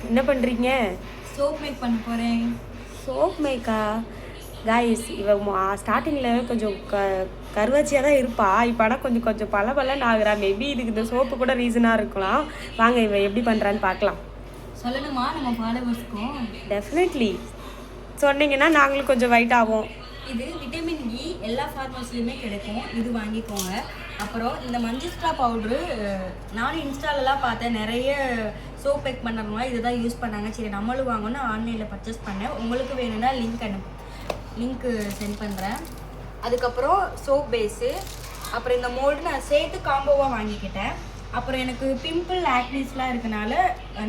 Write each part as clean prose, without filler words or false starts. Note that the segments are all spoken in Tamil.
என்ன பண்ணுறீங்க? சோப் மேக் பண்ண போகிறேன். சோப் மேக்கா? காய்ஸ், இவ ஸ்டார்டிங்கில் கொஞ்சம் கருவாச்சியாக தான் இருப்பா. இப்போ ஆனால் கொஞ்சம் கொஞ்சம் பலன்னு ஆகுறா. மேபி இதுக்கு இந்த சோப்பு கூட ரீசனாக இருக்கலாம். வாங்க இவ எப்படி பண்ணுறான்னு பார்க்கலாம். சொல்லணுமா நம்ம ஃபாலோவர்ஸ்க்கும்? டெஃபினெட்லி சொன்னீங்கன்னா நாங்களும் கொஞ்சம் வெயிட் ஆகும். இது விட்டமின் இ எல்லா ஃபார்மர்ஸ்லையுமே கிடைக்கும். இது வாங்கிக்கோங்க. அப்புறம் இந்த மஞ்சிஸ்ட்ரா பவுட்ரு நானும் இன்ஸ்டாலெலாம் பார்த்தேன். நிறைய சோப் பேக் பண்ணுறவங்க இதை தான் யூஸ் பண்ணாங்க. சரி நம்மளும் வாங்கணும்னு ஆன்லைனில் பர்ச்சேஸ் பண்ணேன். உங்களுக்கு வேணும்னா லிங்க்கு சென்ட் பண்ணுறேன். அதுக்கப்புறம் சோப் பேஸு, அப்புறம் இந்த மோல்டு நான் சேர்த்து காம்போவாக வாங்கிக்கிட்டேன். அப்புறம் எனக்கு பிம்பிள் ஆக்னிஸ்லாம் இருக்கனால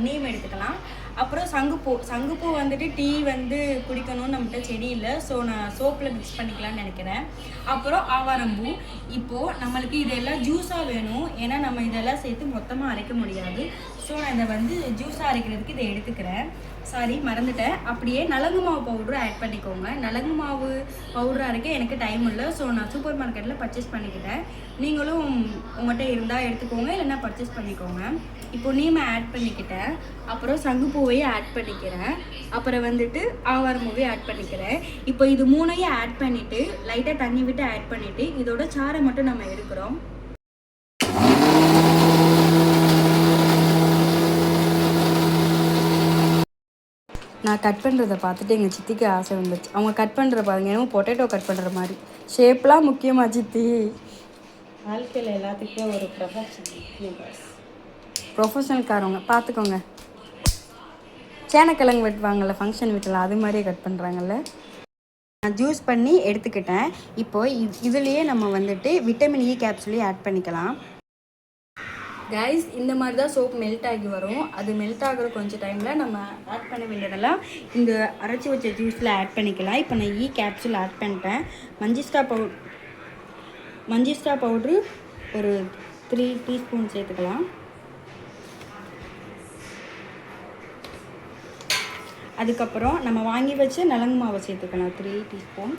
நீம் எடுத்துக்கலாம். அப்புறம் சங்குப்பூ வந்துட்டு டீ வந்து குடிக்கணும்னு நம்மகிட்ட செடி இல்லை. ஸோ நான் சோப்பில் மிக்ஸ் பண்ணிக்கலாம்னு நினைக்கிறேன். அப்புறம் ஆவாரம்பூ. இப்போது நம்மளுக்கு இதெல்லாம் ஜூஸாக வேணும். ஏன்னா நம்ம இதெல்லாம் சேர்த்து மொத்தமாக அரைக்க முடியாது. ஸோ நான் இதை வந்து ஜூஸாக அரைக்கிறதுக்கு இதை எடுத்துக்கிறேன். சாரி மறந்துட்டேன். அப்படியே நலங்கு மாவு பவுடரும் ஆட் பண்ணிக்கோங்க. நலங்கு மாவு பவுடர் அரைக்க எனக்கு டைம் இல்லை. ஸோ நான் சூப்பர் மார்க்கெட்டில் பர்ச்சேஸ் பண்ணிக்கிட்டேன். நீங்களும் உங்கள்கிட்ட இருந்தால் எடுத்துக்கோங்க, இல்லைன்னா பர்ச்சேஸ் பண்ணிக்கோங்க. இப்போ நீமை ஆட் பண்ணிக்கிட்டேன். அப்புறம் சங்குப்பூவையும் ஆட் பண்ணிக்கிறேன். அப்புறம் வந்துட்டு ஆவாரம்பூவையும் ஆட் பண்ணிக்கிறேன். இப்போ இது மூணையும் ஆட் பண்ணிவிட்டு லைட்டாக தண்ணி விட்டு ஆட் பண்ணிவிட்டு இதோட சாறை மட்டும் நம்ம எடுக்கிறோம். நான் கட் பண்ணுறதை பார்த்துட்டு எங்கள் சித்திக்கு ஆசை வந்துச்சு. அவங்க கட் பண்ணுற பாருங்க, ஏன்னா பொட்டேட்டோ கட் பண்ணுற மாதிரி. ஷேப்லாம் முக்கியமாக சித்தி? வாழ்க்கையில் எல்லாத்துக்கும் ஒரு ப்ரொஃபஷனல்காரவங்க பார்த்துக்கோங்க. சேனக்கிழங்கு வெட்டுவாங்கள்ல ஃபங்க்ஷன் வீட்டில், அது மாதிரியே கட் பண்ணுறாங்கல்ல. நான் ஜூஸ் பண்ணி எடுத்துக்கிட்டேன். இப்போது இதுலேயே நம்ம வந்துட்டு விட்டமின் இ கேப்சூலையும் ஆட் பண்ணிக்கலாம். கைஸ், இந்த மாதிரி தான் சோப் மெல்ட் ஆகி வரும். அது மெல்ட் ஆகிற கொஞ்சம் டைமில் நம்ம ஆட் பண்ண வேண்டியதெல்லாம் இந்த அரைச்சி வச்ச ஜூஸில் ஆட் பண்ணிக்கலாம். இப்போ நான் இ கேப்சூல் ஆட் பண்ணிட்டேன். மஞ்சிஸ்டா பவுட்ரு ஒரு 3 டீஸ்பூன் சேர்த்துக்கலாம். அதுக்கப்புறம் நம்ம வாங்கி வச்ச நலங்கு மாவை சேர்த்துக்கலாம் 3 டீஸ்பூன்.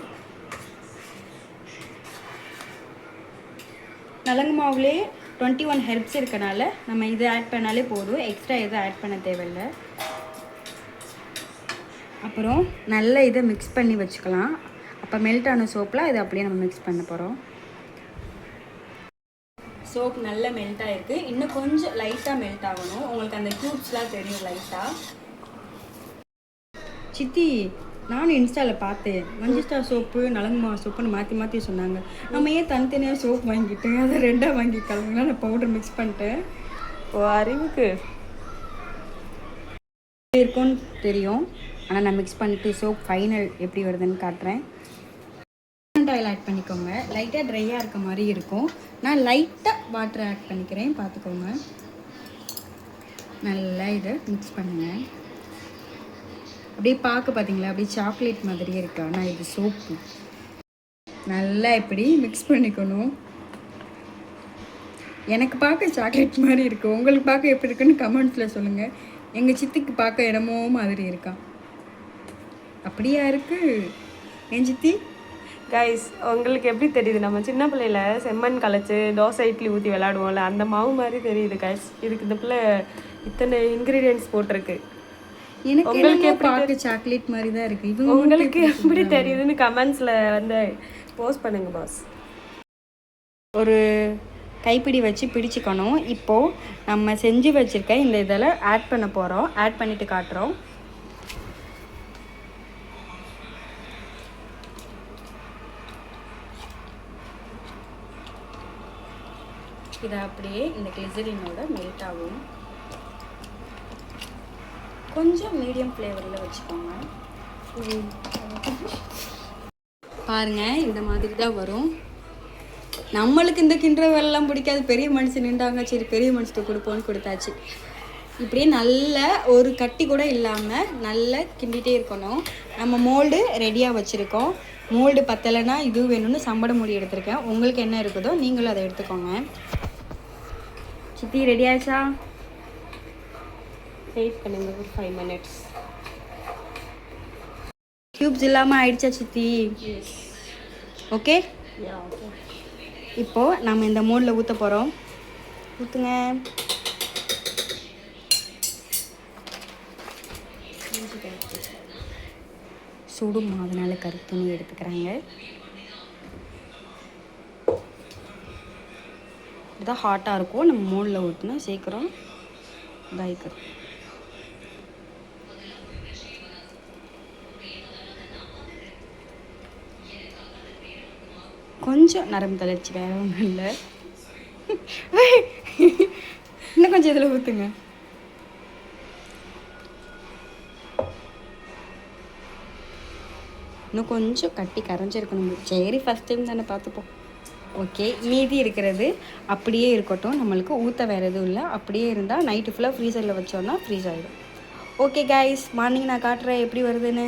நலங்கு மாவுலேயே 21 ஹெர்ப்ஸ் இருக்கனால நம்ம இதை ஆட் பண்ணாலே போதும். எக்ஸ்ட்ரா எதுவும் ஆட் பண்ண தேவையில்லை. அப்புறம் நல்லா இதை மிக்ஸ் பண்ணி வச்சுக்கலாம். அப்போ மெல்ட் ஆன சோப்பில் இதை அப்படியே நம்ம மிக்ஸ் பண்ண போகிறோம். சோப் நல்லா மெல்ட் ஆகிருக்கு. இன்னும் கொஞ்சம் லைட்டாக மெல்ட் ஆகணும். உங்களுக்கு அந்த க்யூப்ஸ்லாம் தெரியும் லைட்டாக. சித்தி, நானும் இன்ஸ்டாவில் பார்த்தேன். மஞ்சிஸ்டா சோப்பு நலங்கு மாவு சோப்புன்னு மாற்றி சொன்னாங்க. நம்ம ஏன் தனித்தனியாக சோப் வாங்கிட்டு அதை 2ஆக வாங்கி கலந்துனா நான் பவுடர் மிக்ஸ் பண்ணிட்டேன். ஓ, அறிவுக்கு இருக்கும்னு தெரியும். ஆனால் நான் மிக்ஸ் பண்ணிவிட்டு சோப் ஃபைனல் எப்படி வருதுன்னு காட்டுறேன். ஆயில் ஆட் பண்ணிக்கோங்க. லைட்டாக ட்ரையாக இருக்க மாதிரி இருக்கும். நான் லைட்டாக வாட்டர் ஆட் பண்ணிக்கிறேன், பார்த்துக்கோங்க. நல்லா இதை மிக்ஸ் பண்ணுங்கள். அப்படியே பார்க்க பார்த்தீங்களா, அப்படியே சாக்லேட் மாதிரியே இருக்கா. ஆனால் இது சோப்பு. நல்லா இப்படி மிக்ஸ் பண்ணிக்கணும். எனக்கு பார்க்க சாக்லேட் மாதிரி இருக்குது. உங்களுக்கு பார்க்க எப்படி இருக்குன்னு கமெண்ட்ஸில் சொல்லுங்கள். எங்கள் சித்திக்கு பார்க்க என்னமோ மாதிரி இருக்கா. அப்படியா இருக்குது என் சித்தி? கைஸ், உங்களுக்கு எப்படி தெரியுது? நம்ம சின்ன பிள்ளையில செம்மண் கலைச்சி தோசை இட்லி ஊற்றி விளையாடுவோம்ல, அந்த மாவு மாதிரி தெரியுது கைஸ். இதுக்கு இந்த பிள்ளை இத்தனை இன்க்ரீடியன்ட்ஸ் போட்டிருக்கு. உங்களுக்கு பார்க்க சாக்லேட் மாதிரி தான் இருக்குது. உங்களுக்கு எப்படி தெரியுதுன்னு கமெண்ட்ஸில் வந்து போஸ்ட் பண்ணுங்க பாஸ். ஒரு கைப்பிடி வச்சு பிடிச்சிக்கணும். இப்போது நம்ம செஞ்சு வச்சுருக்க இந்த இதில் ஆட் பண்ண போகிறோம். ஆட் பண்ணிவிட்டு காட்டுறோம். இதை அப்படியே இந்த கிளிசரினோட மெல்ட் ஆகும். கொஞ்சம் மீடியம் ஃப்ளேவரில் வச்சுக்கோங்க. பாருங்கள், இந்த மாதிரி தான் வரும். நம்மளுக்கு இந்த கிண்டுற வேலைலாம் பிடிக்காது. பெரிய மனுஷன் நின்றாங்க, சரி பெரிய மனுஷத்துக்கு கொடுப்போன்னு கொடுத்தாச்சு. இப்படியே நல்ல ஒரு கட்டி கூட இல்லாமல் நல்லா கிண்டிகிட்டே இருக்கணும். நம்ம மோல்டு ரெடியாக வச்சுருக்கோம். மோல்டு பத்தலைன்னா இது வேணும்னு சம்பட மூடி எடுத்திருக்கேன். உங்களுக்கு என்ன இருக்குதோ நீங்களும் அதை எடுத்துக்கோங்க. சித்தி ரெடி ஆச்சா? வெயிட் பண்ணுங்க ஒரு 5 minutes. க்யூப்ஸ் இல்லாமல் ஆயிடுச்சா சித்தி? ஓகே. இப்போது நம்ம இந்த மோடில் ஊற்ற போகிறோம். ஊற்றுங்க. சுடும் அதனால கருத்துணி எடுத்துக்கிறாங்க. இதுதான் ஹாட்டாக இருக்கும். நம்ம மூணில் ஊற்றினா சீக்கிரம் இதாகிக்கிறோம். கொஞ்சம் நரம்பு தளர்ச்சி, வேற ஒன்றும் இல்லை. இன்னும் கொஞ்சம் இதில் ஊற்றுங்க. இன்னும் கொஞ்சம் கட்டி கரைஞ்சிருக்கணும். சரி, ஃபஸ்ட் டைம் தானே, பார்த்துப்போம். ஓகே, மீதி இருக்கிறது அப்படியே இருக்கட்டும். நம்மளுக்கு ஊற்ற வேறு எதுவும் இல்லை. அப்படியே இருந்தால் நைட்டு ஃபுல்லாக ஃப்ரீசரில் வச்சோன்னா ஃப்ரீஸ் ஆகிடும். ஓகே கைஸ், மார்னிங் நான் காட்டுறேன் எப்படி வருதுன்னு.